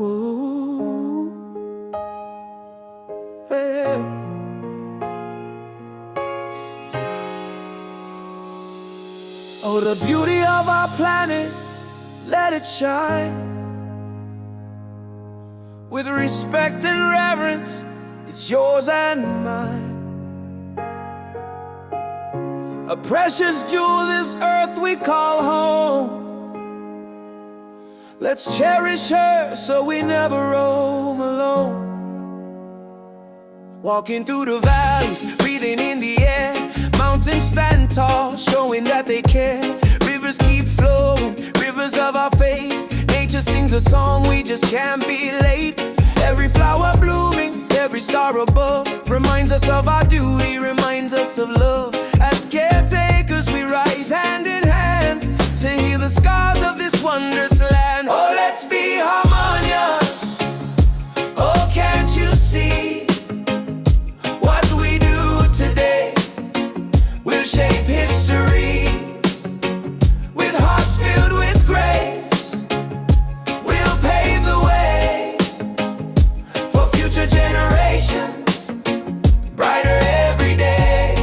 Ooh, yeah. Oh, the beauty of our planet, let it shine. With respect and reverence, it's yours and mine. A precious jewel, this earth we call home. Let's cherish her so we never roam alone. Walking through the valleys, breathing in the air. Mountains stand tall, showing that they care. Rivers keep flowing, rivers of our faith. Nature sings a song, we just can't be late. Every flower blooming, every star above reminds us of our duty, reminds us of love. As caretakers we rise hand in hand to heal the scars of this wondrous land. Oh, let's be harmonious. Oh, can't you see? What we do today will shape history. With hearts filled with grace, we'll pave the way for future generations, brighter every day.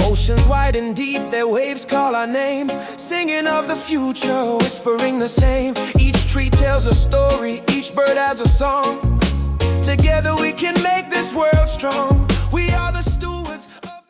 Oceans wide and deep, their waves call our name, singing of the future, whispering the same. Each tree tells a story, each bird has a song. Together we can make this world strong. We are the